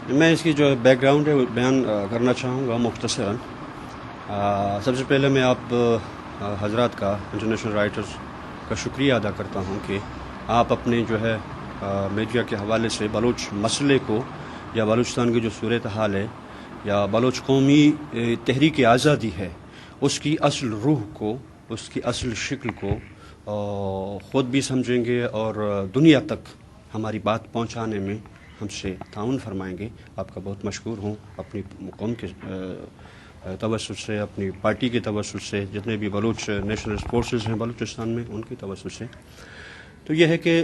میں اس کی جو بیک گراؤنڈ ہے وہ بیان کرنا چاہوں گا مختصراً. سب سے پہلے میں آپ حضرات کا انٹرنیشنل رائٹرز کا شکریہ ادا کرتا ہوں کہ آپ اپنے جو ہے میڈیا کے حوالے سے بلوچ مسئلے کو یا بلوچستان کی جو صورتحال ہے یا بلوچ قومی تحریک آزادی ہے اس کی اصل روح کو، اس کی اصل شکل کو خود بھی سمجھیں گے اور دنیا تک ہماری بات پہنچانے میں ہم سے تعاون فرمائیں گے. آپ کا بہت مشکور ہوں اپنی قوم کے توسط سے، اپنی پارٹی کے توسط سے، جتنے بھی بلوچ نیشنل فورسز ہیں بلوچستان میں ان کی توسط سے. تو یہ ہے کہ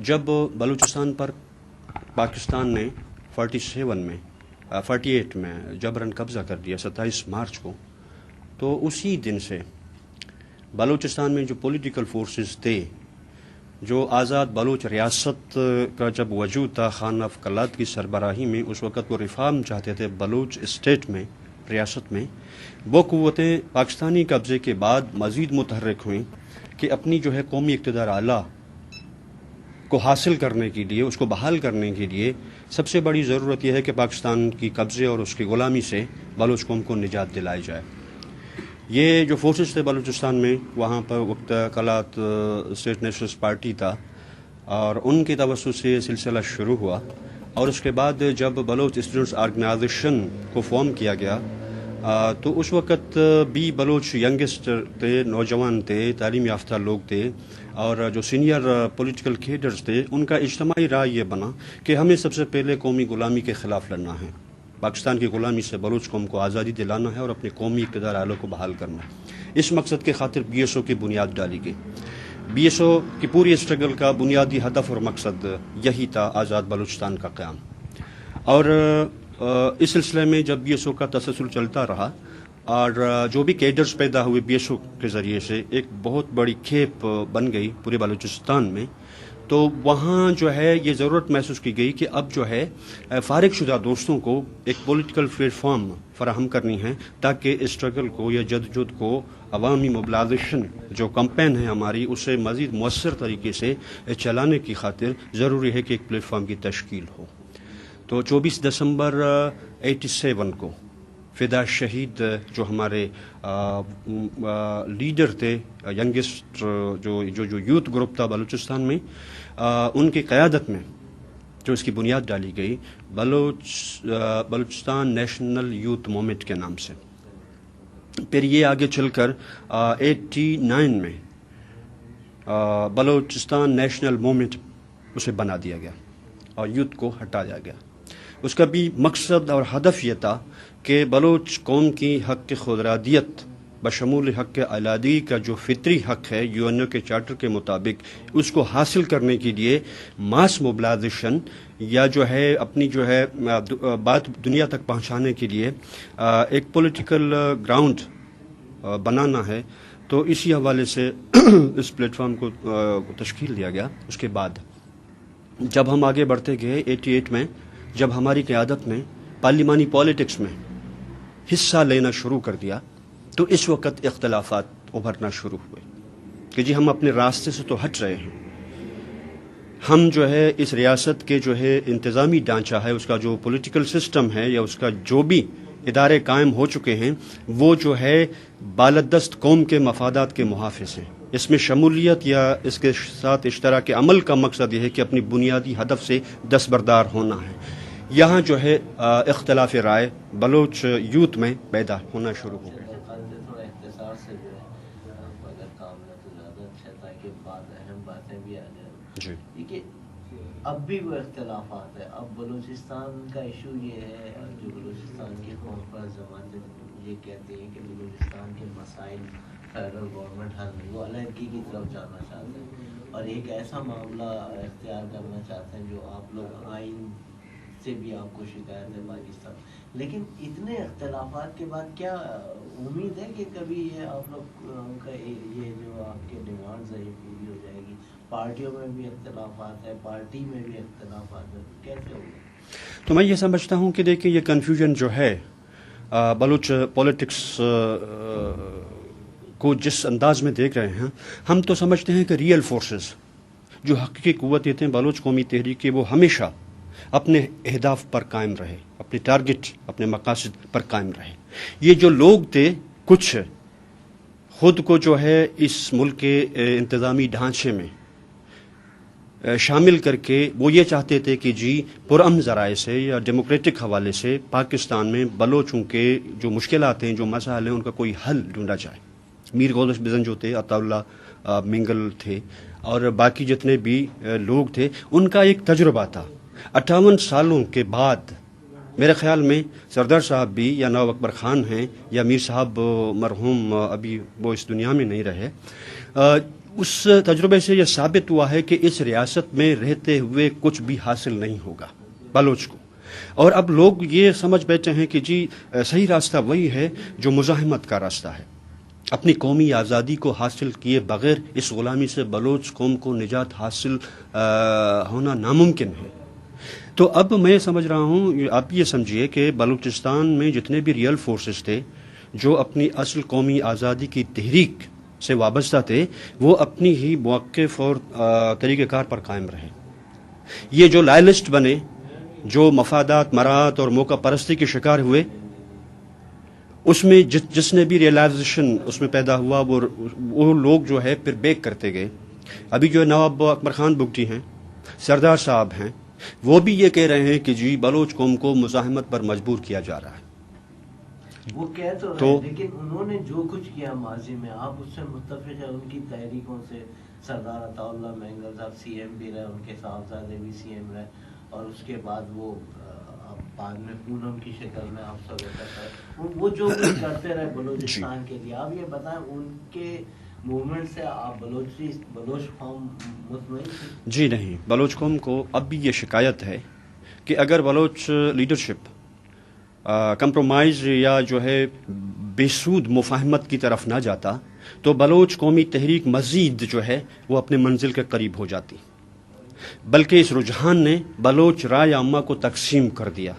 جب بلوچستان پر پاکستان نے 48 میں جبراً قبضہ کر دیا 27 مارچ کو، تو اسی دن سے بلوچستان میں جو پولیٹیکل فورسز تھے، جو آزاد بلوچ ریاست کا جب وجود تھا خان آف کلات کی سربراہی میں، اس وقت وہ ریفارم چاہتے تھے بلوچ اسٹیٹ میں، ریاست میں، وہ قوتیں پاکستانی قبضے کے بعد مزید متحرک ہوئیں کہ اپنی جو ہے قومی اقتدار اعلیٰ کو حاصل کرنے کے لیے، اس کو بحال کرنے کے لیے سب سے بڑی ضرورت یہ ہے کہ پاکستان کی قبضے اور اس کی غلامی سے بلوچ قوم کو نجات دلائی جائے. یہ جو فورسز تھے بلوچستان میں، وہاں پر وقت کلات اسٹیٹ نیشنلسٹ پارٹی تھا اور ان کی توسط سے یہ سلسلہ شروع ہوا. اور اس کے بعد جب بلوچ اسٹوڈنٹس آرگنائزیشن کو فارم کیا گیا تو اس وقت بھی بلوچ ینگسٹر تھے، نوجوان تھے، تعلیم یافتہ لوگ تھے اور جو سینئر پولیٹیکل لیڈرز تھے، ان کا اجتماعی رائے یہ بنا کہ ہمیں سب سے پہلے قومی غلامی کے خلاف لڑنا ہے، پاکستان کی غلامی سے بلوچ قوم کو آزادی دلانا ہے اور اپنے قومی اقتدار اعلیٰ کو بحال کرنا ہے. اس مقصد کے خاطر BSO کی بنیاد ڈالی گئی. BSO کی پوری اسٹرگل کا بنیادی ہدف اور مقصد یہی تھا، آزاد بلوچستان کا قیام. اور اس سلسلے میں جب BSO کا تسلسل چلتا رہا اور جو بھی کیڈرز پیدا ہوئے BSO کے ذریعے سے، ایک بہت بڑی کھیپ بن گئی پورے بلوچستان میں. تو وہاں جو ہے یہ ضرورت محسوس کی گئی کہ اب جو ہے فارغ شدہ دوستوں کو ایک پولیٹیکل پلیٹ فارم فراہم کرنی ہے تاکہ اسٹرگل کو یا جدوجہد کو، عوامی موبلائزیشن جو کمپین ہے ہماری، اسے مزید مؤثر طریقے سے چلانے کی خاطر ضروری ہے کہ ایک پلیٹ فارم کی تشکیل ہو. تو 24 دسمبر 87 کو فدا شہید جو ہمارے لیڈر تھے، ینگسٹ جو یوتھ گروپ تھا بلوچستان میں، ان کی قیادت میں جو اس کی بنیاد ڈالی گئی بلوچستان نیشنل یوتھ موومنٹ کے نام سے. پھر یہ آگے چل کر 89 میں بلوچستان نیشنل موومنٹ اسے بنا دیا گیا اور یوتھ کو ہٹایا گیا. اس کا بھی مقصد اور ہدف یہ تھا کہ بلوچ قوم کی حق خودارادیت بشمول حق علادگی کا جو فطری حق ہے UNO کے چارٹر کے مطابق، اس کو حاصل کرنے کے لیے ماس موبلائزیشن یا جو ہے اپنی جو ہے بات دنیا تک پہنچانے کے لیے ایک پولیٹیکل گراؤنڈ بنانا ہے. تو اسی حوالے سے اس پلیٹ فارم کو تشکیل دیا گیا. اس کے بعد جب ہم آگے بڑھتے گئے 88 میں، جب ہماری قیادت نے پارلیمانی پالیٹکس میں حصہ لینا شروع کر دیا، تو اس وقت اختلافات ابھرنا شروع ہوئے کہ جی ہم اپنے راستے سے تو ہٹ رہے ہیں، ہم جو ہے اس ریاست کے جو ہے انتظامی ڈھانچہ ہے، اس کا جو پولیٹیکل سسٹم ہے یا اس کا جو بھی ادارے قائم ہو چکے ہیں، وہ جو ہے بالادست قوم کے مفادات کے محافظ ہیں. اس میں شمولیت یا اس کے ساتھ اشتراک عمل کا مقصد یہ ہے کہ اپنی بنیادی ہدف سے دستبردار ہونا ہے. یہاں جو ہے اختلاف رائے بلوچ یوتھ میں پیدا ہونا شروع ہو گئے. جی دیکھیے، اب بھی وہ اختلافات ہیں. اب بلوچستان کا ایشو یہ ہے، جو بلوچستان کی قوم پر زبان یہ کہتے ہیں کہ بلوچستان کے مسائل فیڈرل گورنمنٹ حل نہیں، وہ علیحدگی کی طرف جانا چاہتے ہیں اور ایک ایسا معاملہ اختیار کرنا چاہتے ہیں جو آپ لوگ آئین سے بھی آپ کو شکایت ہے پاکستان. لیکن اتنے اختلافات کے بعد کیا امید ہے کہ کبھی یہ آپ لوگ کا یہ جو آپ کے ڈیمانڈز ہیں یہ پوری ہو جائے گی؟ پارٹیوں میں بھی اختلافات ہے، پارٹی میں بھی اختلافات ہے، کیسے ہوگا؟ تو میں یہ سمجھتا ہوں کہ دیکھیں یہ کنفیوژن جو ہے بلوچ پولیٹکس کو جس انداز میں دیکھ رہے ہیں، ہم تو سمجھتے ہیں کہ ریئل فورسز جو حقیقی قوتیں تھیں بلوچ قومی تحریک کی، وہ ہمیشہ اپنے اہداف پر قائم رہے، اپنے ٹارگٹ، اپنے مقاصد پر قائم رہے۔ یہ جو لوگ تھے، کچھ خود کو جو ہے اس ملک کے انتظامی ڈھانچے میں شامل کر کے وہ یہ چاہتے تھے کہ جی پرامن ذرائع سے یا ڈیموکریٹک حوالے سے پاکستان میں بلوچوں کے جو مشکلات ہیں، جو مسائل ہیں، ان کا کوئی حل ڈھونڈا جائے۔ میر غوث بزن جو تھے، عطا اللہ منگل تھے، اور باقی جتنے بھی لوگ تھے، ان کا ایک تجربہ تھا۔ 58 سالوں کے بعد میرے خیال میں سردار صاحب بھی یا نواب اکبر خان ہیں یا میر صاحب مرحوم، ابھی وہ اس دنیا میں نہیں رہے، اس تجربے سے یہ ثابت ہوا ہے کہ اس ریاست میں رہتے ہوئے کچھ بھی حاصل نہیں ہوگا بلوچ کو۔ اور اب لوگ یہ سمجھ بیٹھے ہیں کہ جی صحیح راستہ وہی ہے جو مزاحمت کا راستہ ہے۔ اپنی قومی آزادی کو حاصل کیے بغیر اس غلامی سے بلوچ قوم کو نجات حاصل ہونا ناممکن ہے۔ تو اب میں سمجھ رہا ہوں، آپ یہ سمجھیے کہ بلوچستان میں جتنے بھی ریئل فورسز تھے جو اپنی اصل قومی آزادی کی تحریک سے وابستہ تھے، وہ اپنی ہی موقف اور طریقہ کار پر قائم رہے۔ یہ جو لائلسٹ بنے، جو مفادات، مراد اور موقع پرستی کے شکار ہوئے، اس میں جس نے بھی ریئلائزیشن اس میں پیدا ہوا، وہ لوگ جو ہے پھر بیک کرتے گئے۔ ابھی جو نواب اکبر خان بگٹی ہیں، سردار صاحب ہیں، وہ بھی یہ کہہ رہے ہیں کہ جی بلوچ قوم کو مزاحمت پر مجبور کیا جا رہا ہے۔ وہ کہہ تو رہے ہیں، لیکن انہوں نے جو کچھ کیا ماضی میں، آپ اس سے متفق ہیں؟ ان کی تحریکوں سے سردار عطا اللہ مینگل صاحب سی ایم بھی رہے، ان کے صاحبزادے بھی سی ایم رہے، اور اس کے بعد وہ بعد میں پونم کی شکل میں آپ سب وہ جو بھی کرتے رہے بلوچستان کے لیے، آپ یہ بتائیں ان کے موومنٹ سے آپ بلوچ قوم مطمئن تھی؟ جی نہیں، بلوچ قوم کو اب بھی یہ شکایت ہے کہ اگر بلوچ لیڈرشپ کمپرومائز یا جو ہے بے سود مفاہمت کی طرف نہ جاتا تو بلوچ قومی تحریک مزید جو ہے وہ اپنے منزل کے قریب ہو جاتی، بلکہ اس رجحان نے بلوچ رائے عامہ کو تقسیم کر دیا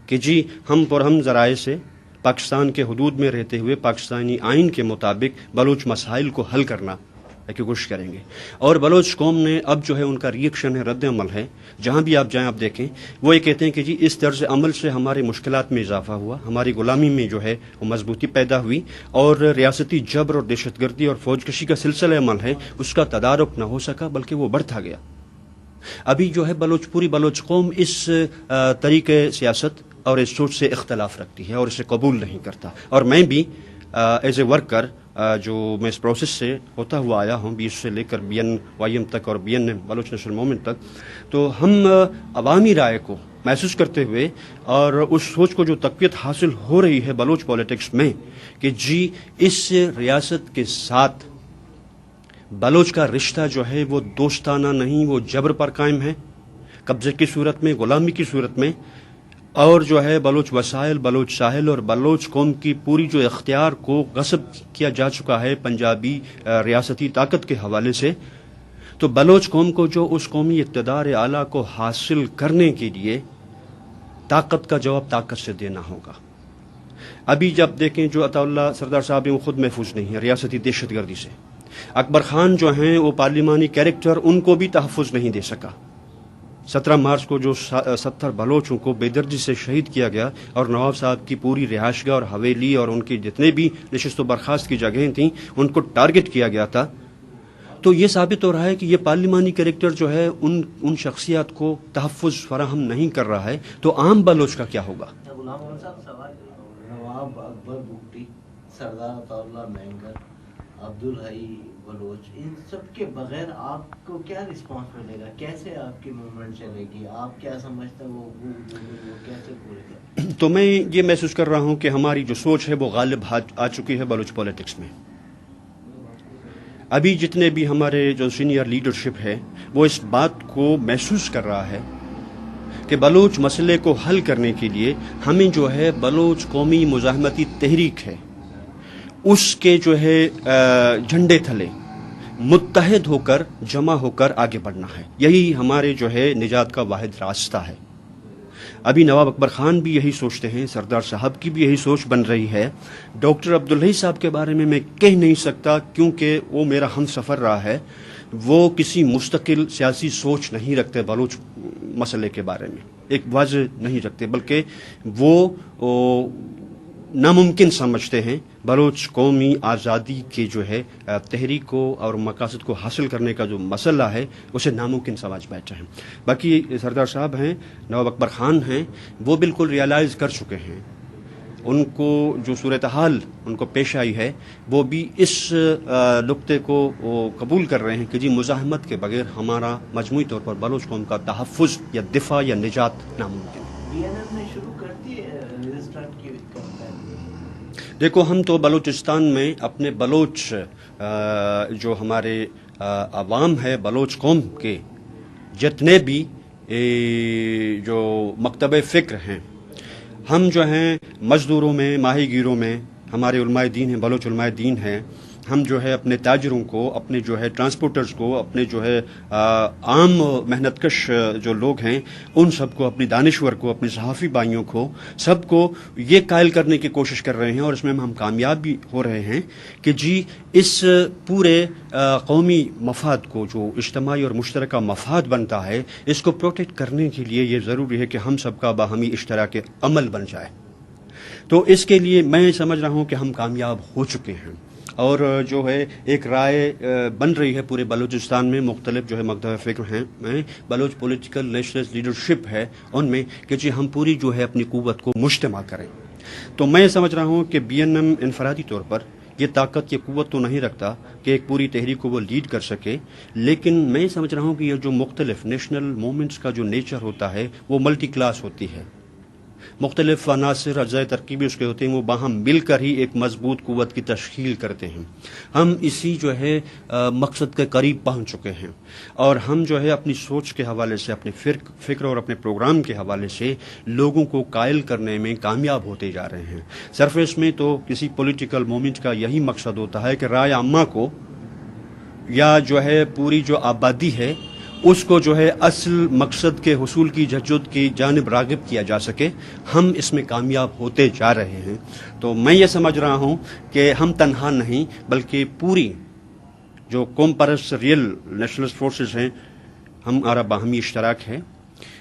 کہ جی ہم پرہم ذرائع سے پاکستان کے حدود میں رہتے ہوئے پاکستانی آئین کے مطابق بلوچ مسائل کو حل کرنا کی کوشش کریں گے۔ اور بلوچ قوم نے اب جو ہے ان کا ریئیکشن ہے، رد عمل ہے، جہاں بھی آپ جائیں آپ دیکھیں وہ یہ کہتے ہیں کہ جی اس طرز عمل سے ہمارے مشکلات میں اضافہ ہوا، ہماری غلامی میں جو ہے وہ مضبوطی پیدا ہوئی، اور ریاستی جبر اور دہشت گردی اور فوج کشی کا سلسلہ عمل ہے اس کا تدارک نہ ہو سکا، بلکہ وہ بڑھتا گیا۔ ابھی جو ہے پوری بلوچ قوم اس طریقے سیاست اور اس سوچ سے اختلاف رکھتی ہے اور اسے قبول نہیں کرتا۔ اور میں بھی ایز اے ورکر جو میں اس پروسیس سے ہوتا ہوا آیا ہوں 20 سے لے کر BN-YM تک اور BN بلوچ نیشنل موومنٹ تک، تو ہم عوامی رائے کو محسوس کرتے ہوئے اور اس سوچ کو جو تقویت حاصل ہو رہی ہے بلوچ پولیٹکس میں کہ جی اس ریاست کے ساتھ بلوچ کا رشتہ جو ہے وہ دوستانہ نہیں، وہ جبر پر قائم ہے، قبضے کی صورت میں، غلامی کی صورت میں، اور جو ہے بلوچ وسائل، بلوچ ساحل اور بلوچ قوم کی پوری جو اختیار کو غصب کیا جا چکا ہے پنجابی ریاستی طاقت کے حوالے سے۔ تو بلوچ قوم کو جو اس قومی اقتدار اعلیٰ کو حاصل کرنے کے لیے طاقت کا جواب طاقت سے دینا ہوگا۔ ابھی جب دیکھیں جو عطا اللہ سردار صاحب ہیں وہ خود محفوظ نہیں ہیں ریاستی دہشت گردی سے، اکبر خان جو ہیں وہ پارلیمانی کیریکٹر، ان کو بھی تحفظ نہیں دے سکا۔ 17 مارچ کو جو 70 بلوچوں کو بے دردی سے شہید کیا گیا، اور نواب صاحب کی پوری رہائش گاہ اور حویلی اور ان کی جتنے بھی نشست و برخاست کی جگہیں تھیں ان کو ٹارگٹ کیا گیا تھا، تو یہ ثابت ہو رہا ہے کہ یہ پارلیمانی کیریکٹر جو ہے ان شخصیات کو تحفظ فراہم نہیں کر رہا ہے۔ تو عام بلوچ کا کیا ہوگا؟ غلام محمد صاحب سوال، نواب اکبر بگٹی، سردار عطا اللہ مینگل، عبدالحی بلوچ، ان سب کے بغیر آپ کو کیا رسپانس ملے گا؟ کیسے آپ کی موومنٹ چلے گی؟ آپ کیا سمجھتے ہیں وہ کیسے پورے گا؟ تو میں یہ محسوس کر رہا ہوں کہ ہماری جو سوچ ہے وہ غالب آ چکی ہے بلوچ پولیٹکس میں۔ ابھی جتنے بھی ہمارے جو سینئر لیڈرشپ ہے وہ اس بات کو محسوس کر رہا ہے کہ بلوچ مسئلے کو حل کرنے کے لیے ہمیں جو ہے بلوچ قومی مزاحمتی تحریک ہے اس کے جو ہے جھنڈے تھلے متحد ہو کر، جمع ہو کر آگے بڑھنا ہے۔ یہی ہمارے جو ہے نجات کا واحد راستہ ہے۔ ابھی نواب اکبر خان بھی یہی سوچتے ہیں، سردار صاحب کی بھی یہی سوچ بن رہی ہے۔ ڈاکٹر عبدالحی صاحب کے بارے میں کہہ نہیں سکتا کیونکہ وہ میرا ہم سفر رہا ہے، وہ کسی مستقل سیاسی سوچ نہیں رکھتے بلوچ مسئلے کے بارے میں۔ ایک واضح نہیں رکھتے، بلکہ وہ ناممکن سمجھتے ہیں بلوچ قومی آزادی کے جو ہے تحریک کو اور مقاصد کو حاصل کرنے کا جو مسئلہ ہے اسے ناممکن سمجھ بیٹھے ہیں۔ باقی سردار صاحب ہیں، نواب اکبر خان ہیں، وہ بالکل ریئلائز کر چکے ہیں، ان کو جو صورتحال ان کو پیش آئی ہے وہ بھی اس نقطے کو قبول کر رہے ہیں کہ جی مزاحمت کے بغیر ہمارا مجموعی طور پر بلوچ قوم کا تحفظ یا دفاع یا نجات ناممکن ہے۔ بی این ایم نے شروع کر دی ریزسٹنٹ کی کمپین۔ دیکھو، ہم تو بلوچستان میں اپنے بلوچ جو ہمارے عوام ہے بلوچ قوم کے جتنے بھی جو مکتب فکر ہیں، ہم جو ہیں مزدوروں میں، ماہی گیروں میں، ہمارے علماء دین ہیں، بلوچ علماء دین ہیں، ہم جو ہے اپنے تاجروں کو، اپنے جو ہے ٹرانسپورٹرز کو، اپنے جو ہے عام محنت کش جو لوگ ہیں ان سب کو، اپنی دانشور کو، اپنے صحافی بھائیوں کو، سب کو یہ قائل کرنے کی کوشش کر رہے ہیں، اور اس میں ہم کامیاب بھی ہو رہے ہیں کہ جی اس پورے قومی مفاد کو، جو اجتماعی اور مشترکہ مفاد بنتا ہے، اس کو پروٹیکٹ کرنے کے لیے یہ ضروری ہے کہ ہم سب کا باہمی اشتراک عمل بن جائے۔ تو اس کے لیے میں سمجھ رہا ہوں کہ ہم کامیاب ہو چکے ہیں، اور جو ہے ایک رائے بن رہی ہے پورے بلوچستان میں، مختلف جو ہے مکتب فکر ہیں، بلوچ پولیٹیکل نیشنلسٹ لیڈرشپ ہے ان میں، کہ جی ہم پوری جو ہے اپنی قوت کو مجتمع کریں۔ تو میں سمجھ رہا ہوں کہ بی این ایم انفرادی طور پر یہ طاقت، یہ قوت تو نہیں رکھتا کہ ایک پوری تحریک کو وہ لیڈ کر سکے، لیکن میں سمجھ رہا ہوں کہ یہ جو مختلف نیشنل موومنٹس کا جو نیچر ہوتا ہے وہ ملٹی کلاس ہوتی ہے، مختلف عناصر اجزائے ترکیبی اس کے ہوتے ہیں، وہ باہم مل کر ہی ایک مضبوط قوت کی تشکیل کرتے ہیں۔ ہم اسی جو ہے مقصد کے قریب پہنچ چکے ہیں، اور ہم جو ہے اپنی سوچ کے حوالے سے، اپنے فکر اور اپنے پروگرام کے حوالے سے لوگوں کو قائل کرنے میں کامیاب ہوتے جا رہے ہیں۔ سرفیس میں تو کسی پولیٹیکل موومنٹ کا یہی مقصد ہوتا ہے کہ رائے عامہ کو، یا جو ہے پوری جو آبادی ہے اس کو جو ہے اصل مقصد کے حصول کی جدوجہد کی جانب راغب کیا جا سکے۔ ہم اس میں کامیاب ہوتے جا رہے ہیں۔ تو میں یہ سمجھ رہا ہوں کہ ہم تنہا نہیں، بلکہ پوری جو قوم پرست ریئل نیشنلسٹ فورسز ہیں، ہمارا باہمی اشتراک ہے،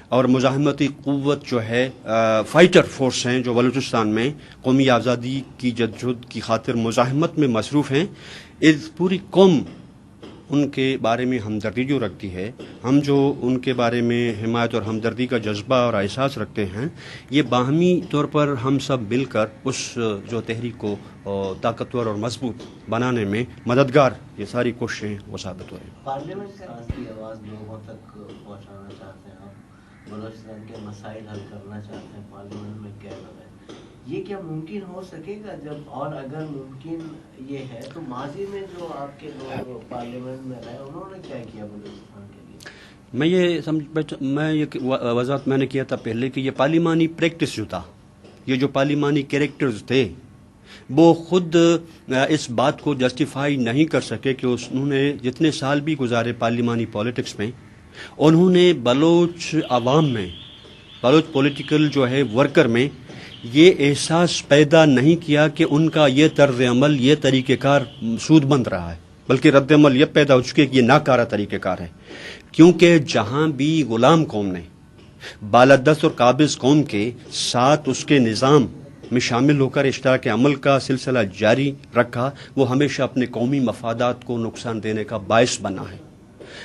اور مزاحمتی قوت جو ہے فائٹر فورس ہیں جو بلوچستان میں قومی آزادی کی جدوجہد کی خاطر مزاحمت میں مصروف ہیں۔ اس پوری قوم ان کے بارے میں ہمدردی جو رکھتی ہے، ہم جو ان کے بارے میں حمایت اور ہمدردی کا جذبہ اور احساس رکھتے ہیں، یہ باہمی طور پر ہم سب مل کر اس جو تحریک کو طاقتور اور مضبوط بنانے میں مددگار یہ ساری کوششیں وہ ثابت ہو رہی ہیں۔ پارلیمنٹ کی آواز لوگوں تک پہنچانا چاہتے ہیں آپ، بلوچستان کے مسائل حل کرنا چاہتے ہیں، پارلیمنٹ میں کہہ رہے ہیں، یہ کیا ممکن ہو سکے گا جب، اور اگر ممکن یہ ہے تو ماضی میں جو آپ کے لوگ پارلیمنٹ میں رہے انہوں نے کیا کیا بلوچستان کے لیے؟ میں یہ وضاحت میں نے کیا تھا پہلے کہ یہ پارلیمانی پریکٹس جو تھا، یہ جو پارلیمانی کریکٹرز تھے، وہ خود اس بات کو جسٹیفائی نہیں کر سکے کہ انہوں نے جتنے سال بھی گزارے پارلیمانی پالیٹکس میں، انہوں نے بلوچ عوام میں، بلوچ پولیٹیکل جو ہے ورکر میں یہ احساس پیدا نہیں کیا کہ ان کا یہ طرز عمل، یہ طریقہ کار سود مند رہا ہے، بلکہ رد عمل یہ پیدا ہو چکے کہ یہ ناکارہ طریقہ کار ہے۔ کیونکہ جہاں بھی غلام قوم نے بالادست اور قابض قوم کے ساتھ اس کے نظام میں شامل ہو کر اشتراک عمل کا سلسلہ جاری رکھا، وہ ہمیشہ اپنے قومی مفادات کو نقصان دینے کا باعث بنا ہے،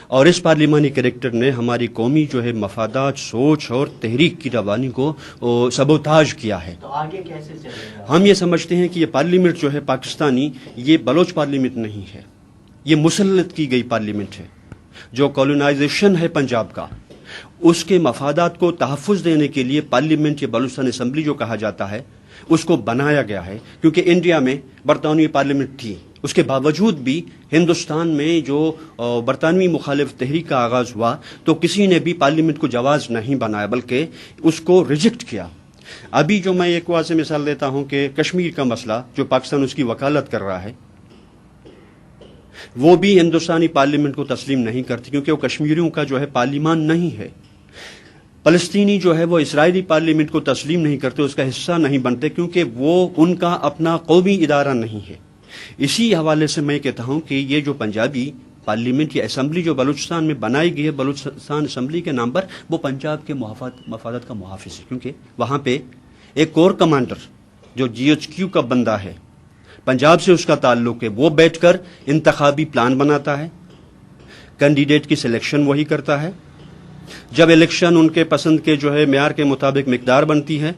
اور اس پارلیمانی کریکٹر نے ہماری قومی جو ہے مفادات، سوچ اور تحریک کی روانی کو سبوتاژ کیا ہے۔ تو آگے کیسے چلے گا؟ ہم یہ سمجھتے ہیں کہ یہ پارلیمنٹ جو ہے پاکستانی، یہ بلوچ پارلیمنٹ نہیں ہے، یہ مسلط کی گئی پارلیمنٹ ہے۔ جو کالونائزیشن ہے پنجاب کا، اس کے مفادات کو تحفظ دینے کے لیے پارلیمنٹ یا بلوچستان اسمبلی جو کہا جاتا ہے اس کو بنایا گیا ہے، کیونکہ انڈیا میں برطانوی پارلیمنٹ تھی، اس کے باوجود بھی ہندوستان میں جو برطانوی مخالف تحریک کا آغاز ہوا تو کسی نے بھی پارلیمنٹ کو جواز نہیں بنایا، بلکہ اس کو ریجیکٹ کیا۔ ابھی جو میں ایک واضح مثال دیتا ہوں کہ کشمیر کا مسئلہ جو پاکستان اس کی وکالت کر رہا ہے، وہ بھی ہندوستانی پارلیمنٹ کو تسلیم نہیں کرتی، کیونکہ وہ کشمیریوں کا جو ہے پارلیمان نہیں ہے۔ فلسطینی جو ہے وہ اسرائیلی پارلیمنٹ کو تسلیم نہیں کرتے، اس کا حصہ نہیں بنتے، کیونکہ وہ ان کا اپنا قومی ادارہ نہیں ہے۔ اسی حوالے سے میں کہتا ہوں کہ یہ جو پنجابی پارلیمنٹ یا اسمبلی جو بلوچستان میں بنائی گئی ہے بلوچستان اسمبلی کے نام پر، وہ پنجاب کے مفادات کا محافظ ہے، کیونکہ وہاں پہ ایک کور کمانڈر جو GHQ کا بندہ ہے، پنجاب سے اس کا تعلق ہے، وہ بیٹھ کر انتخابی پلان بناتا ہے، کینڈیڈیٹ کی سلیکشن وہی کرتا ہے، جب الیکشن ان کے پسند کے جو ہے معیار کے مطابق مقدار بنتی ہے،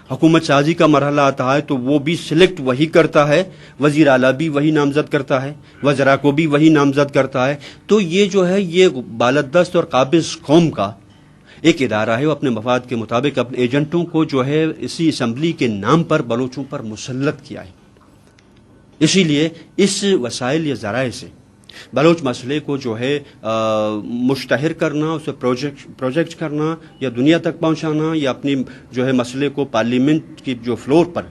حکومت سازی کا مرحلہ آتا ہے تو وہ بھی سلیکٹ وہی کرتا ہے، وزیر اعلیٰ بھی وہی نامزد کرتا ہے، وزراء کو بھی وہی نامزد کرتا ہے. تو یہ جو ہے یہ بالادست اور قابض قوم کا ایک ادارہ ہے، وہ اپنے مفاد کے مطابق اپنے ایجنٹوں کو جو ہے اسی اسمبلی کے نام پر بلوچوں پر مسلط کیا ہے. اسی لیے اس وسائل یا ذرائع سے بلوچ مسئلے کو جو ہے مشتہر کرنا، اسے پروجیکٹ کرنا یا دنیا تک پہنچانا یا اپنی جو ہے مسئلے کو پارلیمنٹ کی جو فلور پر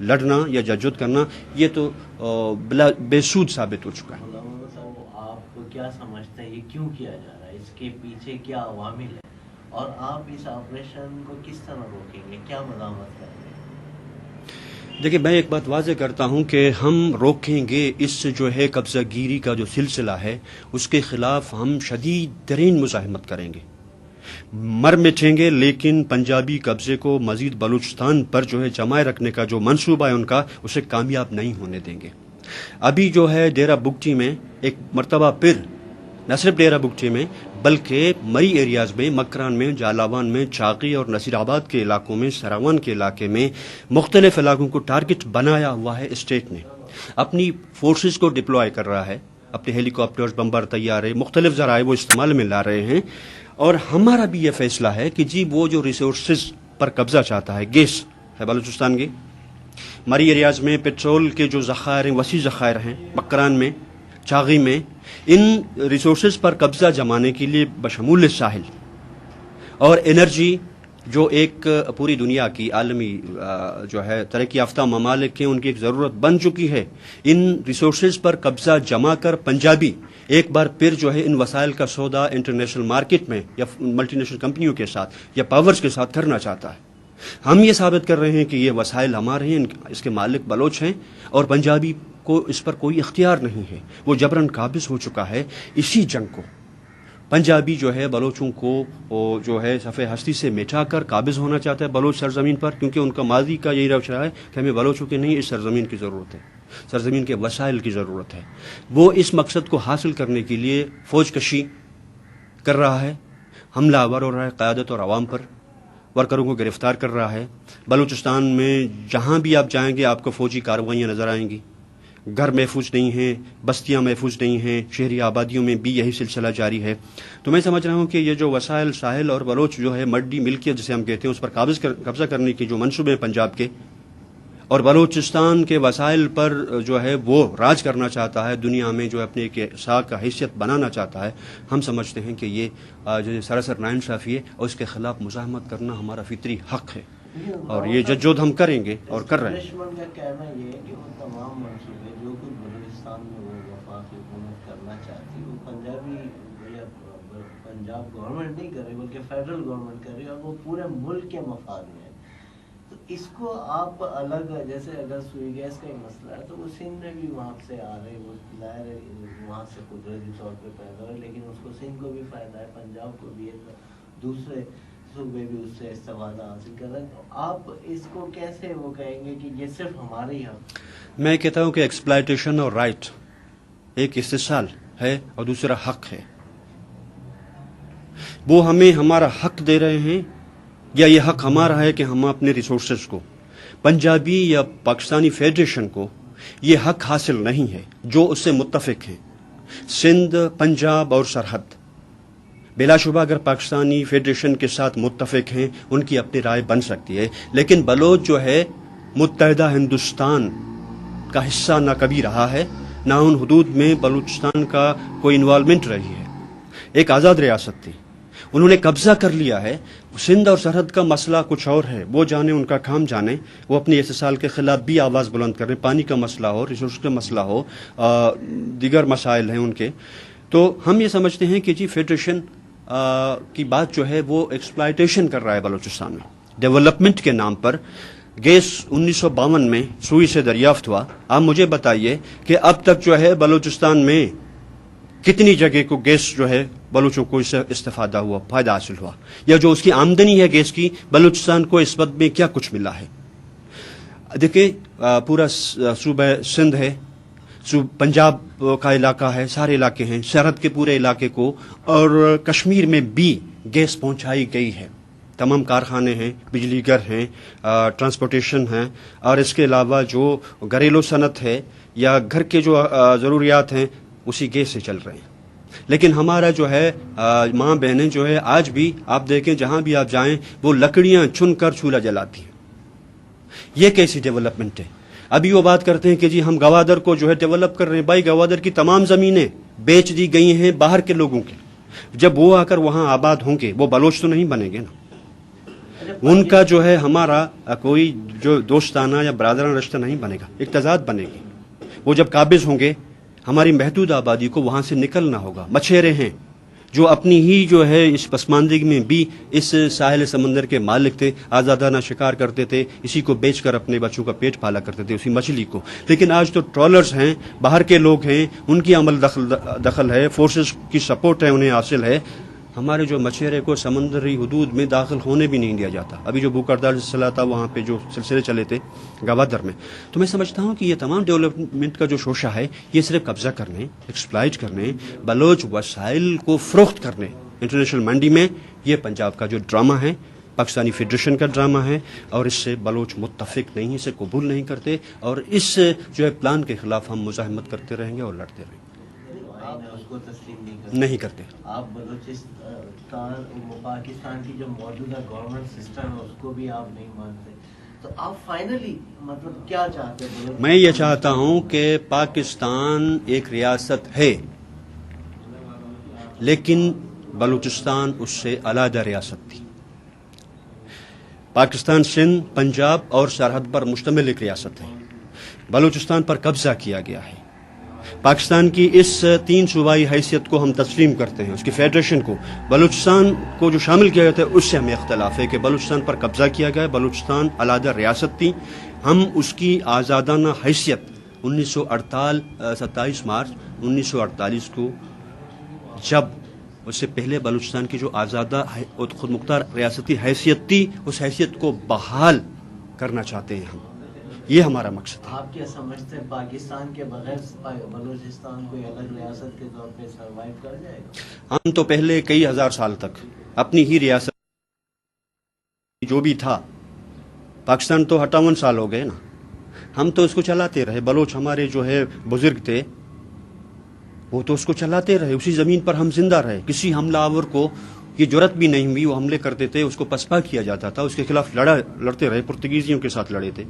لڑنا یا جدوجہد کرنا، یہ تو بے سود ثابت ہو چکا ہے. آپ کیا سمجھتے ہیں یہ کیوں کیا جا رہا ہے؟ اس کے پیچھے کیا عوامل ہے اور آپ اس آپریشن کو کس طرح روکیں گے؟ کیا مداخلت کریں گے؟ دیکھیں، میں ایک بات واضح کرتا ہوں کہ ہم روکیں گے اس جو ہے قبضہ گیری کا جو سلسلہ ہے، اس کے خلاف ہم شدید ترین مزاحمت کریں گے، مر مٹیں گے، لیکن پنجابی قبضے کو مزید بلوچستان پر جو ہے جمائے رکھنے کا جو منصوبہ ہے ان کا، اسے کامیاب نہیں ہونے دیں گے. ابھی جو ہے ڈیرہ بگٹی میں ایک مرتبہ پھر، نہ صرف ڈیرہ بگٹی میں بلکہ مری ایریاز میں، مکران میں، جالاوان میں، چاقی اور نصیر آباد کے علاقوں میں، سراوان کے علاقے میں مختلف علاقوں کو ٹارگٹ بنایا ہوا ہے. اسٹیٹ نے اپنی فورسز کو ڈپلوائے کر رہا ہے، اپنے ہیلی کاپٹرز، بمبر، طیارے، مختلف ذرائع وہ استعمال میں لا رہے ہیں. اور ہمارا بھی یہ فیصلہ ہے کہ جی وہ جو ریسورسز پر قبضہ چاہتا ہے، گیس ہے بلوچستان کی، مری ایریاز میں پیٹرول کے جو ذخائر ہیں، وسیع ذخائر ہیں، مکران میں، چاغی میں، ان ریسورسز پر قبضہ جمانے کے لیے بشمول ساحل اور انرجی جو ایک پوری دنیا کی عالمی جو ہے ترقی یافتہ ممالک ہیں ان کی ایک ضرورت بن چکی ہے. ان ریسورسز پر قبضہ جما کر پنجابی ایک بار پھر جو ہے ان وسائل کا سودا انٹرنیشنل مارکیٹ میں یا ملٹی نیشنل کمپنیوں کے ساتھ یا پاورز کے ساتھ کرنا چاہتا ہے. ہم یہ ثابت کر رہے ہیں کہ یہ وسائل ہمارے ہیں، اس کے مالک بلوچ ہیں اور پنجابی کو اس پر کوئی اختیار نہیں ہے، وہ جبراً قابض ہو چکا ہے. اسی جنگ کو پنجابی جو ہے بلوچوں کو جو ہے صفحہ ہستی سے مٹا کر قابض ہونا چاہتا ہے بلوچ سرزمین پر، کیونکہ ان کا ماضی کا یہی روش رہا ہے کہ ہمیں بلوچوں کے نہیں، اس سرزمین کی ضرورت ہے، سرزمین کے وسائل کی ضرورت ہے. وہ اس مقصد کو حاصل کرنے کے لیے فوج کشی کر رہا ہے، حملہ آور ہو رہا ہے قیادت اور عوام پر، ورکروں کو گرفتار کر رہا ہے. بلوچستان میں جہاں بھی آپ جائیں گے آپ کو فوجی کارروائیاں نظر آئیں گی. گھر محفوظ نہیں ہیں، بستیاں محفوظ نہیں ہیں، شہری آبادیوں میں بھی یہی سلسلہ جاری ہے. تو میں سمجھ رہا ہوں کہ یہ جو وسائل ساحل اور بلوچ جو ہے مڈی ملکیت جسے ہم کہتے ہیں اس پر قبضہ کرنے کی جو منصوبے ہیں پنجاب کے، اور بلوچستان کے وسائل پر جو ہے وہ راج کرنا چاہتا ہے، دنیا میں جو اپنے ایک ساکھ کا حیثیت بنانا چاہتا ہے، ہم سمجھتے ہیں کہ یہ جو سراسر ناانصافی ہے اور اس کے خلاف مزاحمت کرنا ہمارا فطری حق ہے، اور یہ جدوجہد ہم کریں گے اور کر رہے ہیں. دشمن کا کہنا یہ ہے کہ وہ تمام منصوبے جو کچھ بلوچستان میں وہ وفاقی حکومت کرنا چاہتی ہے وہ پنجابی یا پنجاب گورنمنٹ نہیں کر رہی بلکہ فیڈرل گورنمنٹ کر رہی ہے، اور وہ پورے ملک کے مفاد میں ہے. تو اس کو آپ الگ، جیسے اگر سوئی گیس کا ایک مسئلہ ہے تو وہ سندھ میں بھی وہاں سے آ رہے، وہ ظاہر ہے وہاں سے قدرتی طور پہ پیدا ہوئے، لیکن اس کو سندھ کو بھی فائدہ ہے، پنجاب کو بھی ہے، دوسرے صوبے بھی اس سے استفادہ حاصل کر رہے ہیں. تو آپ اس کو کیسے وہ کہیں گے کہ یہ صرف ہمارے ہی حق؟ میں کہتا ہوں کہ ایکسپلائٹیشن اور رائٹ ایک استحصال ہے اور دوسرا حق ہے. وہ ہمیں ہمارا حق دے رہے ہیں یا یہ حق ہمارا ہے کہ ہم اپنے ریسورسز کو، پنجابی یا پاکستانی فیڈریشن کو یہ حق حاصل نہیں ہے جو اس سے متفق ہیں. سندھ، پنجاب اور سرحد بلا شبہ اگر پاکستانی فیڈریشن کے ساتھ متفق ہیں ان کی اپنی رائے بن سکتی ہے، لیکن بلوچ جو ہے متحدہ ہندوستان کا حصہ نہ کبھی رہا ہے، نہ ان حدود میں بلوچستان کا کوئی انوالومنٹ رہی ہے. ایک آزاد ریاست تھی، انہوں نے قبضہ کر لیا ہے. سندھ اور سرحد کا مسئلہ کچھ اور ہے، وہ جانے، ان کا کام جانے، وہ اپنی استحصال کے خلاف بھی آواز بلند کر رہے ہیں. پانی کا مسئلہ ہو، ریسورس کا مسئلہ ہو، دیگر مسائل ہیں ان کے. تو ہم یہ سمجھتے ہیں کہ جی فیڈریشن کی بات جو ہے وہ ایکسپلائٹیشن کر رہا ہے بلوچستان میں ڈیولپمنٹ کے نام پر. گیس 1952 میں سوئی سے دریافت ہوا. آپ مجھے بتائیے کہ اب تک جو ہے بلوچستان میں کتنی جگہ کو گیس جو ہے بلوچوں کو اس سے استفادہ ہوا، فائدہ حاصل ہوا، یا جو اس کی آمدنی ہے گیس کی، بلوچستان کو اس وقت میں کیا کچھ ملا ہے. دیکھیں پورا صوبہ سندھ ہے، پنجاب کا علاقہ ہے، سارے علاقے ہیں، سرحد کے پورے علاقے کو، اور کشمیر میں بھی گیس پہنچائی گئی ہے. تمام کارخانے ہیں، بجلی گھر ہیں، ٹرانسپورٹیشن ہیں، اور اس کے علاوہ جو گھریلو صنعت ہے یا گھر کے جو ضروریات ہیں اسی گیس سے چل رہے ہیں. لیکن ہمارا جو ہے ماں بہنیں جو ہے آج بھی آپ دیکھیں جہاں بھی آپ جائیں وہ لکڑیاں چن کر چولہا جلاتی ہیں. یہ کیسی ڈیولپمنٹ ہے؟ ابھی وہ بات کرتے ہیں کہ جی ہم گوادر کو جو ہے ڈیولپ کر رہے ہیں. بھائی گوادر کی تمام زمینیں بیچ دی گئی ہیں باہر کے لوگوں کے. جب وہ آ کر وہاں آباد ہوں گے وہ بلوچ تو نہیں بنیں گے نا. ان کا جو ہے ہمارا کوئی جو دوستانہ یا برادرانہ رشتہ نہیں بنے گا، ایک تضاد بنے گی. وہ جب قابض ہوں گے ہماری محدود آبادی کو وہاں سے نکلنا ہوگا. مچھیرے ہیں جو اپنی ہی جو ہے اس پسماندگی میں بھی اس ساحل سمندر کے مالک تھے، آزادانہ شکار کرتے تھے، اسی کو بیچ کر اپنے بچوں کا پیٹ پالا کرتے تھے، اسی مچھلی کو. لیکن آج تو ٹرالرز ہیں، باہر کے لوگ ہیں، ان کی عمل دخل ہے، فورسز کی سپورٹ ہے، انہیں حاصل ہے. ہمارے جو مچھیرے کو سمندری حدود میں داخل ہونے بھی نہیں دیا جاتا. ابھی جو بھوکردار سلسلہ تھا وہاں پہ جو سلسلے چلے تھے گوادر میں، تو میں سمجھتا ہوں کہ یہ تمام ڈیولپمنٹ کا جو شوشہ ہے یہ صرف قبضہ کرنے، ایکسپلائٹ کرنے، بلوچ وسائل کو فروخت کرنے انٹرنیشنل منڈی میں، یہ پنجاب کا جو ڈرامہ ہے، پاکستانی فیڈریشن کا ڈرامہ ہے، اور اس سے بلوچ متفق نہیں، اسے قبول نہیں کرتے، اور اس جو ہے پلان کے خلاف ہم مزاحمت کرتے رہیں گے اور لڑتے رہیں گے. آپ اس کو تسلیم نہیں کرتے. آپ بلوچستان پاکستان کی جو موجودہ گورنمنٹ سسٹم ہے اس کو بھی آپ نہیں مانتے، تو آپ فائنلی مطلب کیا چاہتے ہیں؟ میں یہ چاہتا ہوں کہ پاکستان ایک ریاست ہے لیکن بلوچستان اس سے علیحدہ ریاست تھی. پاکستان سندھ، پنجاب اور سرحد پر مشتمل ایک ریاست ہے. بلوچستان پر قبضہ کیا گیا ہے. پاکستان کی اس 3 صوبائی حیثیت کو ہم تسلیم کرتے ہیں، اس کی فیڈریشن کو. بلوچستان کو جو شامل کیا گیا تھا اس سے ہمیں اختلاف ہے کہ بلوچستان پر قبضہ کیا گیا ہے. بلوچستان علیحدہ ریاست تھی. ہم اس کی آزادانہ حیثیت 27 مارچ 1948 کو، جب اس سے پہلے بلوچستان کی جو آزادہ خود مختار ریاستی حیثیت تھی، اس حیثیت کو بحال کرنا چاہتے ہیں ہم. یہ ہمارا مقصد ہے. آپ کیا سمجھتے ہیں پاکستان کے بغیر بلوچستان کوئی الگ ریاست کے طور پہ سروائیو کر جائے گا؟ ہم تو پہلے کئی ہزار سال تک اپنی ہی ریاست جو بھی تھا، پاکستان تو 58 سال ہو گئے نا، ہم تو اس کو چلاتے رہے. بلوچ ہمارے جو ہے بزرگ تھے وہ تو اس کو چلاتے رہے، اسی زمین پر ہم زندہ رہے. کسی حملہ آور کو یہ جرت بھی نہیں ہوئی، وہ حملے کرتے تھے اس کو پسپا کیا جاتا تھا، اس کے خلاف لڑتے رہے. پرتگیزیوں کے ساتھ لڑے تھے،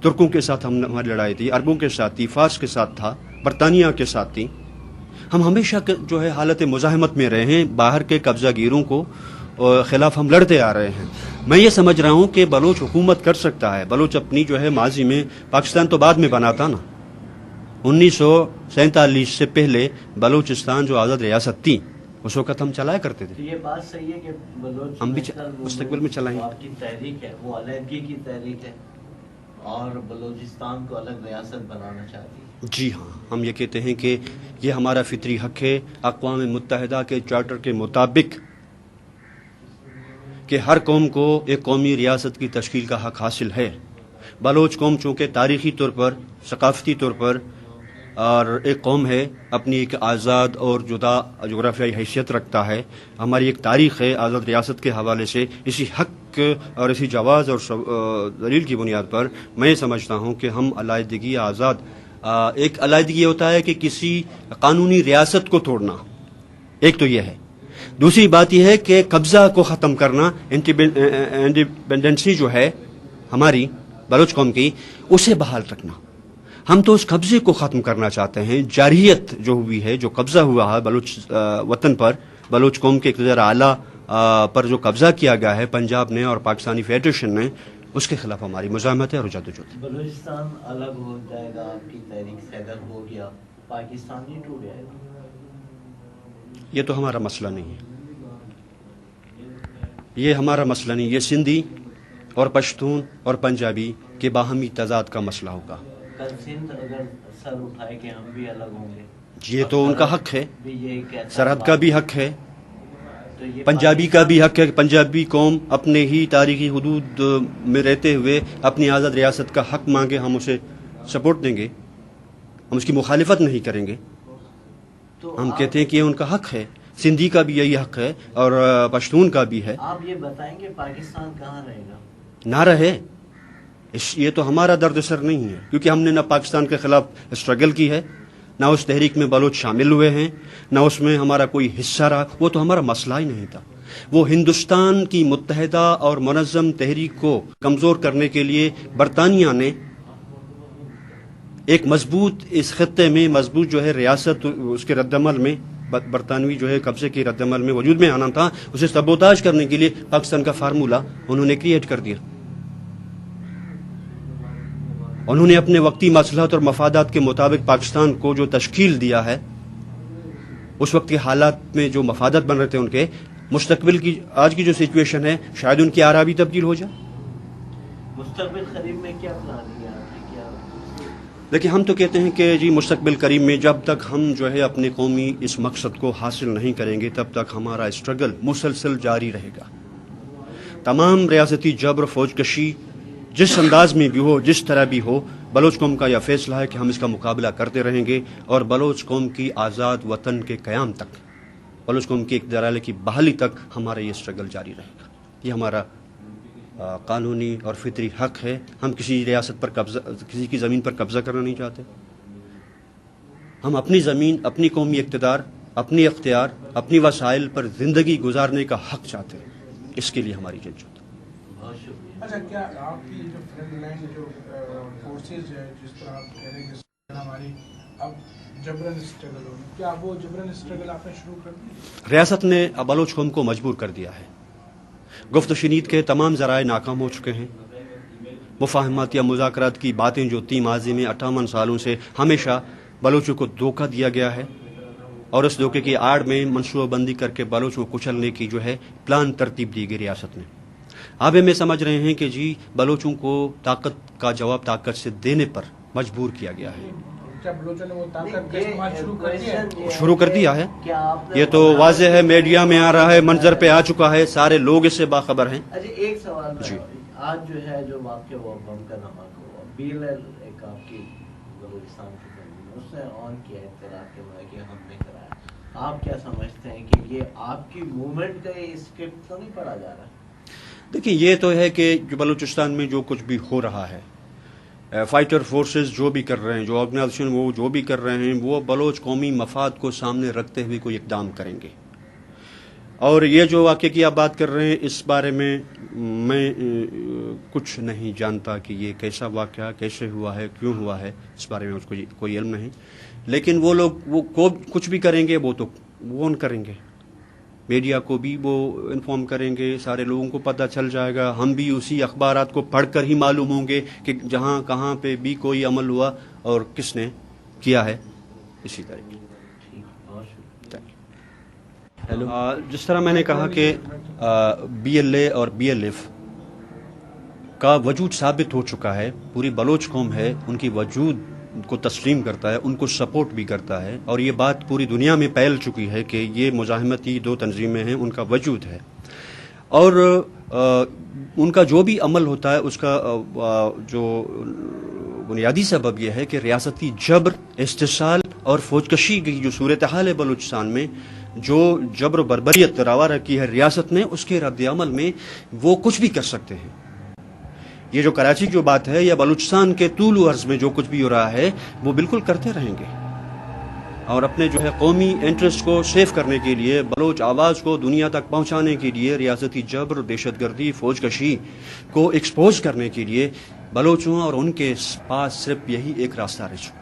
ترکوں کے ساتھ ہماری لڑائی تھی، عربوں کے ساتھ تھی، فارس کے ساتھ تھا، برطانیہ کے ساتھ تھی. ہم ہمیشہ جو ہے حالت مزاحمت میں رہے ہیں. باہر کے قبضہ گیروں کو خلاف ہم لڑتے آ رہے ہیں. میں یہ سمجھ رہا ہوں کہ بلوچ حکومت کر سکتا ہے. بلوچ اپنی جو ہے ماضی میں، پاکستان تو بعد میں بنا تھا نا، 1947 سے پہلے بلوچستان جو آزاد ریاست تھی اس وقت ہم چلایا کرتے تھے. تو یہ بات صحیح ہے کہ بلوچ ہم بھی مستقبل میں چلائیں. آپ کی تحریک ہے وہ علیحدگی کی تحریک ہے اور بلوچستان کو الگ ریاست بنانا چاہتی ہے. جی ہاں، ہم یہ کہتے ہیں کہ یہ ہمارا فطری حق ہے. اقوام متحدہ کے چارٹر کے مطابق کہ ہر قوم کو ایک قومی ریاست کی تشکیل کا حق حاصل ہے. بلوچ قوم چونکہ تاریخی طور پر، ثقافتی طور پر اور ایک قوم ہے، اپنی ایک آزاد اور جدا جغرافیائی حیثیت رکھتا ہے. ہماری ایک تاریخ ہے آزاد ریاست کے حوالے سے. اسی حق اور اسی جواز اور دلیل کی بنیاد پر میں سمجھتا ہوں کہ ہم علیحدگی آزاد، ایک علیحدگی ہوتا ہے کہ کسی قانونی ریاست کو توڑنا، ایک تو یہ ہے. دوسری بات یہ ہے کہ قبضہ کو ختم کرنا، انڈیپینڈنسی جو ہے ہماری بلوچ قوم کی، اسے بحال رکھنا. ہم تو اس قبضے کو ختم کرنا چاہتے ہیں. جارحیت جو ہوئی ہے، جو قبضہ ہوا ہے بلوچ وطن پر، بلوچ قوم کے اقتدار اعلیٰ پر جو قبضہ کیا گیا ہے پنجاب نے اور پاکستانی فیڈریشن نے، اس کے خلاف ہماری مزاحمت ہے اور جدوجہد. بلوچستان الگ ہو جائے گا، آپ کی تحریک سے اگر ہو گیا، پاکستان ہی ٹوٹ جائے گا. یہ تو ہمارا مسئلہ نہیں ہے، یہ ہمارا مسئلہ نہیں. یہ سندھی اور پشتون اور پنجابی کے باہمی تضاد کا مسئلہ ہوگا. کل سندھ اگر سر اٹھائے کہ ہم بھی الگ ہوں گے، یہ تو ان کا حق ہے، بھی یہی کہتا ہے، سرحد کا بھی حق ہے، تو یہ پنجابی کا بھی حق ہے کہ پنجابی قوم اپنے ہی تاریخی حدود میں رہتے ہوئے اپنی آزاد ریاست کا حق مانگے، ہم اسے سپورٹ دیں گے، ہم اس کی مخالفت نہیں کریں گے. تو ہم آپ- کہتے ہیں کہ یہ ان کا حق ہے، سندھی کا بھی یہی حق ہے اور پشتون کا بھی ہے. آپ یہ بتائیں گے پاکستان کہاں رہے گا؟ نہ رہے، یہ تو ہمارا درد سر نہیں ہے، کیونکہ ہم نے نہ پاکستان کے خلاف اسٹرگل کی ہے، نہ اس تحریک میں بلوچ شامل ہوئے ہیں، نہ اس میں ہمارا کوئی حصہ رہا. وہ تو ہمارا مسئلہ ہی نہیں تھا. وہ ہندوستان کی متحدہ اور منظم تحریک کو کمزور کرنے کے لیے برطانیہ نے ایک مضبوط اس خطے میں مضبوط جو ہے ریاست اس کے رد عمل میں برطانوی جو ہے قبضے کے رد عمل میں وجود میں آنا تھا، اسے سبوتاژ کرنے کے لیے پاکستان کا فارمولہ انہوں نے کریٹ کر دیا. انہوں نے اپنے وقتی مصلحت اور مفادات کے مطابق پاکستان کو جو تشکیل دیا ہے، اس وقت کے حالات میں جو مفادات بن رہے تھے ان کے، مستقبل کی آج کی جو سچویشن ہے شاید ان کی آرا بھی تبدیل ہو جائے. مستقبل قریب میں کیا پلان ہے آپ کی؟ کیا دیکھیں، ہم تو کہتے ہیں کہ جی مستقبل قریب میں جب تک ہم جو ہے اپنے قومی اس مقصد کو حاصل نہیں کریں گے تب تک ہمارا اسٹرگل مسلسل جاری رہے گا. تمام ریاستی جبر فوج کشی جس انداز میں بھی ہو، جس طرح بھی ہو، بلوچ قوم کا یہ فیصلہ ہے کہ ہم اس کا مقابلہ کرتے رہیں گے اور بلوچ قوم کی آزاد وطن کے قیام تک، بلوچ قوم کی اقتدار کی بحالی تک ہمارا یہ اسٹرگل جاری رہے گا. یہ ہمارا قانونی اور فطری حق ہے. ہم کسی ریاست پر قبضہ، کسی کی زمین پر قبضہ کرنا نہیں چاہتے. ہم اپنی زمین، اپنی قومی اقتدار، اپنی اختیار، اپنی وسائل پر زندگی گزارنے کا حق چاہتے ہیں. اس کے لیے ہماری جدوجہد. بہت شکریہ. اچھا، کیا آپ کی جو فرنٹ لائن جو فورسز ہے، جس طرح آپ کہہ رہے ہیں کہ ہماری اب جبرن اسٹرگل ہوگی، کیا وہ جبرن اسٹرگل آپ نے شروع کر دی؟ ریاست نے بلوچ قوم کو مجبور کر دیا ہے. گفت و شنید کے تمام ذرائع ناکام ہو چکے ہیں. مفاہمات یا مذاکرات کی باتیں جو تھی ماضی میں 58 سالوں سے ہمیشہ بلوچوں کو دھوکہ دیا گیا ہے، اور اس دھوکے کی آڑ میں منصوبہ بندی کر کے بلوچوں کو کچلنے کی جو ہے پلان ترتیب دی گئی ریاست نے. اب ہمیں سمجھ رہے ہیں کہ جی بلوچوں کو طاقت کا جواب طاقت سے دینے پر مجبور کیا گیا ہے. کیا بلوچوں نے وہ طاقت کا استعمال شروع کر دیا ہے؟ شروع کر دیا ہے. کیا آپ نے یہ تو واضح ہے، میڈیا میں آ رہا ہے، منظر پہ آ چکا ہے، سارے لوگ اس سے باخبر ہیں. اچھا، ایک سوال جی. آج جو ہے جو واقعہ ہوا بم کا دھماکہ ہوا، BLL ایک آپ کی بلوچستان کی تنظیم، اس نے آن کیا اطلاع کے بعد کہ ہم نے کرایا. آپ کیا سمجھتے ہیں کہ یہ آپ کی موومنٹ کا یہ اسکرپٹ تو نہیں پڑھا جا رہا؟ دیکھیں، یہ تو ہے کہ جو بلوچستان میں جو کچھ بھی ہو رہا ہے، فائٹر فورسز جو بھی کر رہے ہیں، جو آرگنائزیشن وہ جو بھی کر رہے ہیں، وہ بلوچ قومی مفاد کو سامنے رکھتے ہوئے کوئی اقدام کریں گے. اور یہ جو واقعے کی آپ بات کر رہے ہیں، اس بارے میں میں کچھ نہیں جانتا کہ یہ کیسا واقعہ کیسے ہوا ہے، کیوں ہوا ہے، اس بارے میں اس کو کوئی علم نہیں. لیکن وہ لوگ وہ کچھ بھی کریں گے، وہ تو وہ کریں گے، میڈیا کو بھی وہ انفارم کریں گے، سارے لوگوں کو پتہ چل جائے گا. ہم بھی اسی اخبارات کو پڑھ کر ہی معلوم ہوں گے کہ جہاں کہاں پہ بھی کوئی عمل ہوا اور کس نے کیا ہے. اسی طرح جس طرح میں نے کہا کہ BLA اور BLF کا وجود ثابت ہو چکا ہے، پوری بلوچ قوم ہے، ان کی وجود کو تسلیم کرتا ہے، ان کو سپورٹ بھی کرتا ہے، اور یہ بات پوری دنیا میں پھیل چکی ہے کہ یہ مزاحمتی دو تنظیمیں ہیں، ان کا وجود ہے. اور ان کا جو بھی عمل ہوتا ہے اس کا جو بنیادی سبب یہ ہے کہ ریاستی جبر، استحصال اور فوج کشی کی جو صورتحال ہے بلوچستان میں، جو جبر و بربریت روا رکھی ہے ریاست نے، اس کے رد عمل میں وہ کچھ بھی کر سکتے ہیں. یہ جو کراچی کی جو بات ہے یا بلوچستان کے طول و عرض میں جو کچھ بھی ہو رہا ہے، وہ بالکل کرتے رہیں گے. اور اپنے جو ہے قومی انٹرسٹ کو سیف کرنے کے لیے، بلوچ آواز کو دنیا تک پہنچانے کے لیے، ریاستی جبر، دہشت گردی، فوج کشی کو ایکسپوز کرنے کے لیے بلوچوں اور ان کے پاس صرف یہی ایک راستہ رہ چکا.